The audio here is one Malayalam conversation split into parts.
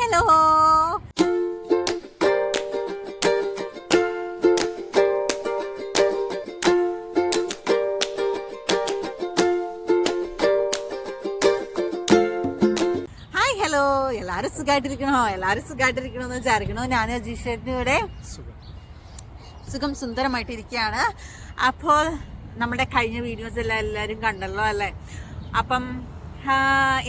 ഹലോ. Hi hello. എല്ലാവരും സുഖമായിട്ടിരിക്കണോന്ന് വിചാരിക്കണോ. ഞാൻ അജീഷേട്ടനും ഇവിടെ സുഖം സുന്ദരമായിട്ടിരിക്കുകയാണ്. അപ്പോൾ നമ്മുടെ കഴിഞ്ഞ വീഡിയോസ് എല്ലാം എല്ലാവരും കണ്ടല്ലോ അല്ലേ. അപ്പം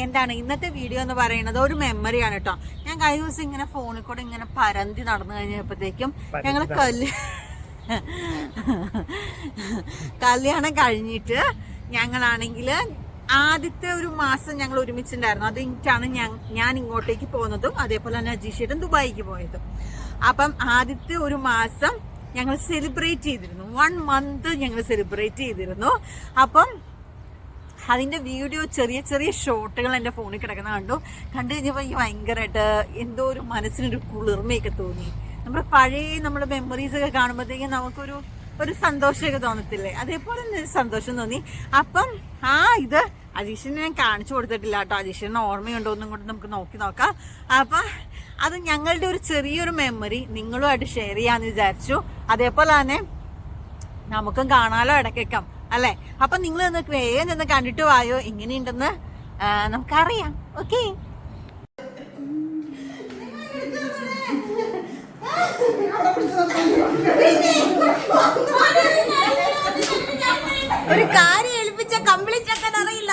എന്താണ് ഇന്നത്തെ വീഡിയോ എന്ന് പറയുന്നത് ഒരു മെമ്മറിയാണ് കേട്ടോ. ഞാൻ കഴിഞ്ഞ ദിവസം ഇങ്ങനെ ഫോണിൽ കൂടെ ഇങ്ങനെ പരന്തി നടന്നു കഴിഞ്ഞപ്പോഴത്തേക്കും ഞങ്ങൾ കല്യാണം കഴിഞ്ഞിട്ട് ഞങ്ങളാണെങ്കിൽ ആദ്യത്തെ ഒരു മാസം ഞങ്ങൾ ഒരുമിച്ചുണ്ടായിരുന്നു. അത് കഴിഞ്ഞിട്ടാണ് ഞാൻ ഇങ്ങോട്ടേക്ക് പോകുന്നതും അതേപോലെ തന്നെ അജീഷേട്ടൻ ദുബായിക്ക് പോയതും. അപ്പം ആദ്യത്തെ ഒരു മാസം ഞങ്ങൾ സെലിബ്രേറ്റ് ചെയ്തിരുന്നു. 1 month ഞങ്ങൾ സെലിബ്രേറ്റ് ചെയ്തിരുന്നു. അപ്പം അതിൻ്റെ വീഡിയോ ചെറിയ ചെറിയ ഷോട്ടുകൾ എൻ്റെ ഫോണിൽ കണ്ടു കഴിഞ്ഞപ്പോൾ എനിക്ക് ഭയങ്കരമായിട്ട് എന്തോ ഒരു മനസ്സിനൊരു കുളിർമയൊക്കെ തോന്നി. നമ്മുടെ മെമ്മറീസൊക്കെ കാണുമ്പോഴത്തേക്കും നമുക്കൊരു സന്തോഷമൊക്കെ തോന്നത്തില്ലേ, അതേപോലെ തന്നെ ഒരു സന്തോഷം തോന്നി. അപ്പം ഇത് അജീഷിനെ ഞാൻ കാണിച്ചു കൊടുത്തിട്ടില്ല കേട്ടോ. അജീഷിന് ഓർമ്മയുണ്ടോ എന്നും കൊണ്ട് നമുക്ക് നോക്കാം. അപ്പം അത് ഞങ്ങളുടെ ഒരു ചെറിയൊരു മെമ്മറി നിങ്ങളുമായിട്ട് ഷെയർ ചെയ്യാമെന്ന് വിചാരിച്ചു. അതേപോലെ തന്നെ നമുക്കും കാണാലോ ഇടയ്ക്കേക്കാം അല്ലേ. അപ്പം നിങ്ങൾ വേഗം നിന്ന് കണ്ടിട്ട് വായോ, എങ്ങനെയുണ്ടെന്ന് നമുക്കറിയാം. ഓക്കെ. ഒരു കാര്യം ഏൽപ്പിച്ച കംപ്ലീറ്റ് ആക്കാൻ അറിയില്ല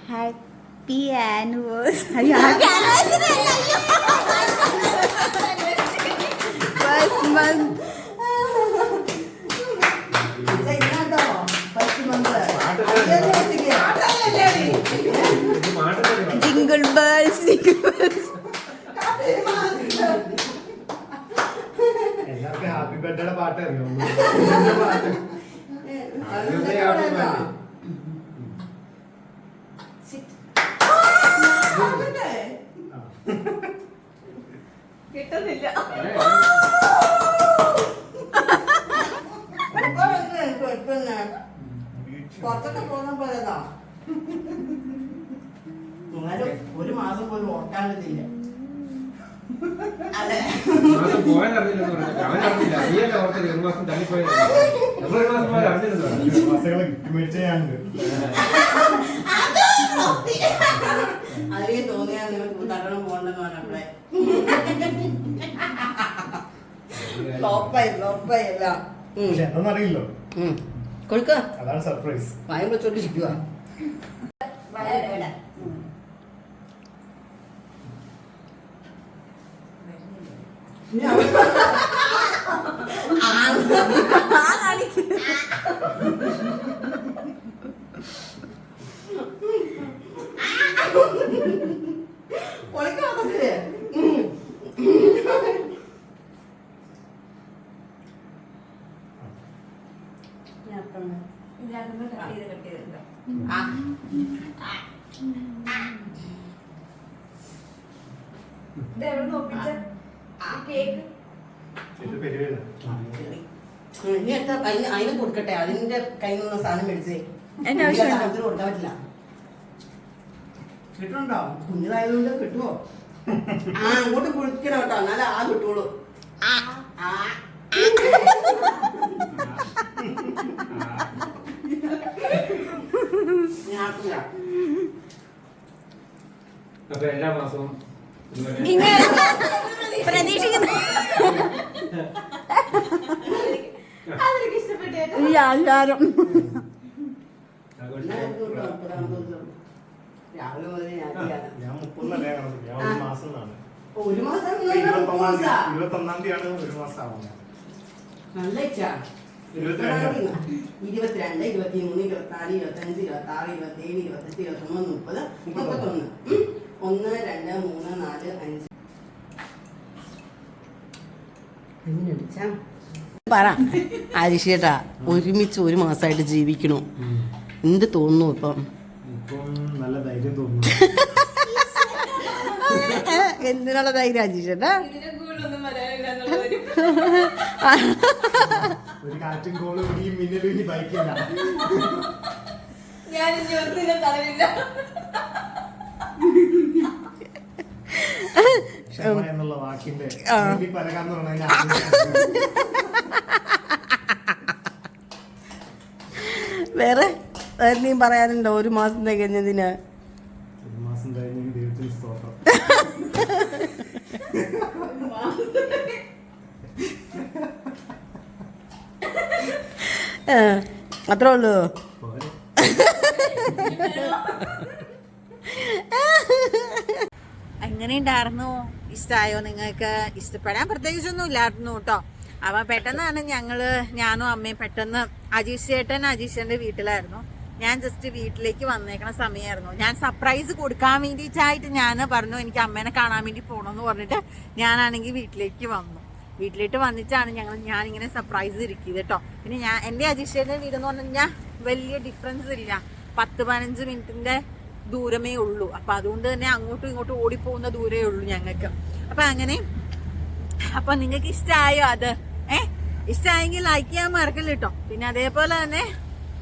ഹാപ്പി ആനിവേഴ്സറി. ജിംഗിൾ ബെൽസ് എല്ലാവർക്കും ഹാപ്പി ബർത്ത്ഡേ പാട്ട് അറിയാം. കിട്ടുന്നില്ല. കുറച്ചൊക്കെ പോകുന്ന പോലെതാ. ഒരു മാസം പോലും ഓർക്കാണ്ടില്ല. അതിലേക്ക് തോന്നിയാ നിങ്ങൾക്ക് തരണം പോകണ്ടെന്ന് പറഞ്ഞപ്പോഴേ ഫ്ലോപ്പായി എല്ലാം. എന്നറിയില്ലോ കൊടുക്ക. അതാണ് സർപ്രൈസ്. വായം വെച്ചോണ്ടിരിക്കുക. ഇനി അടുത്ത അതിന് കൊടുക്കട്ടെ. അതിന്റെ കയ്യിൽ നിന്ന് സാധനം മേടിച്ചേ സാധനത്തിന് കൊടുക്കാൻ പറ്റില്ല. കിട്ടുന്നുണ്ടോ? കുഞ്ഞിതായതുകൊണ്ട് കിട്ടുമോ? അങ്ങോട്ട് കുളിക്കണം കേട്ടോ, എന്നാലേ കിട്ടുള്ളൂ. അപ്പൊ എല്ലാ മാസവും പ്രതീക്ഷിക്കുന്നു. എല്ലാരും രാവിലെ മുതൽ ഞാൻ 30 ഒരു മാസം. ഒരു മാസം 21-ാം തീയതിയാണ് ഒരു മാസം ആവുന്നത്. നല്ല 22, 23, 24, 25, 26, 27, 28, 29, 30, 31. 1, 2, 3, 4, 5. പറ ആരിഷേട്ടാ, ഒരുമിച്ച് ഒരു മാസമായിട്ട് ജീവിക്കണു. എന്ത് തോന്നുന്നു ഇപ്പം? ഇപ്പം നല്ല ധൈര്യം തോന്നുന്നു. എന്തിനുള്ള ധൈര്യം അജീഷേട്ടാ? ഒരു കാറ്റും കോളും ഇടിയും മിന്നലും ഇനി ബൈക്കില്ല. ക്ഷമ എന്നുള്ള വാക്കിന്റെ പലകാന്ന് പറഞ്ഞാൽ വേറെ എന്തെങ്കിലും പറയാനുണ്ടോ? ഒരു മാസം തികഞ്ഞതിന് ഒരു മാസം കഴിഞ്ഞ ദൈവത്തിന് സ്തോത്രം. അത്രേ ഉള്ളൂ. പോരെ. എങ്ങനെ ഉണ്ടായിരുന്നു? ഇഷ്ടമായോ നിങ്ങൾക്ക്? ഇഷ്ടപ്പെടാൻ പ്രത്യേകിച്ചൊന്നും ഇല്ലായിരുന്നു കേട്ടോ. അപ്പൊ പെട്ടെന്നാണ് ഞാനും അമ്മയും പെട്ടെന്ന് അജീഷ് ചേട്ടന്റെ വീട്ടിലായിരുന്നു. ഞാൻ ജസ്റ്റ് വീട്ടിലേക്ക് വന്നേക്കണ സമയമായിരുന്നു. ഞാൻ സർപ്രൈസ് കൊടുക്കാൻ വേണ്ടിയിട്ടായിട്ട് ഞാൻ പറഞ്ഞു എനിക്ക് അമ്മേനെ കാണാൻ വേണ്ടി പോകണമെന്ന് പറഞ്ഞിട്ട് ഞാനാണെങ്കിൽ വീട്ടിലേക്ക് വന്നു. വീട്ടിലേക്ക് വന്നിട്ടാണ് ഞാനിങ്ങനെ സർപ്രൈസ് ഇരിക്കുന്നത് കേട്ടോ. പിന്നെ എൻ്റെ അജീഷ് ചേട്ടൻ്റെ വീടെന്ന് പറഞ്ഞു കഴിഞ്ഞാൽ വലിയ ഡിഫറൻസ് ഇല്ല, 10-15 മിനിറ്റിന്റെ ദൂരമേ ഉള്ളൂ. അപ്പൊ അതുകൊണ്ട് തന്നെ അങ്ങോട്ടും ഇങ്ങോട്ടും ഓടിപ്പോകുന്ന ദൂരമേ ഉള്ളൂ ഞങ്ങൾക്ക്. അപ്പൊ നിങ്ങൾക്ക് ഇഷ്ടമായോ അത്? ഇഷ്ടമായെങ്കിൽ ലൈക്ക് ചെയ്യാൻ മറക്കല്ല കേട്ടോ. പിന്നെ അതേപോലെ തന്നെ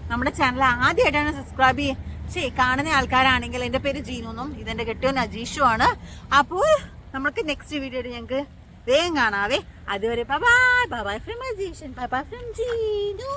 നമ്മുടെ ചാനൽ ആദ്യമായിട്ടാണ് സബ്സ്ക്രൈബ് കാണുന്ന ആൾക്കാരാണെങ്കിൽ, എൻ്റെ പേര് ജീനു എന്നും ഇതെന്റെ കെട്ടിയോൻ അജീഷു ആണ്. അപ്പോൾ നമുക്ക് നെക്സ്റ്റ് വീഡിയോയിൽ ഞങ്ങൾക്ക് വേഗം കാണാവേ. അതുവരെ bye bye from Ajeeshan, bye bye from Jeenu.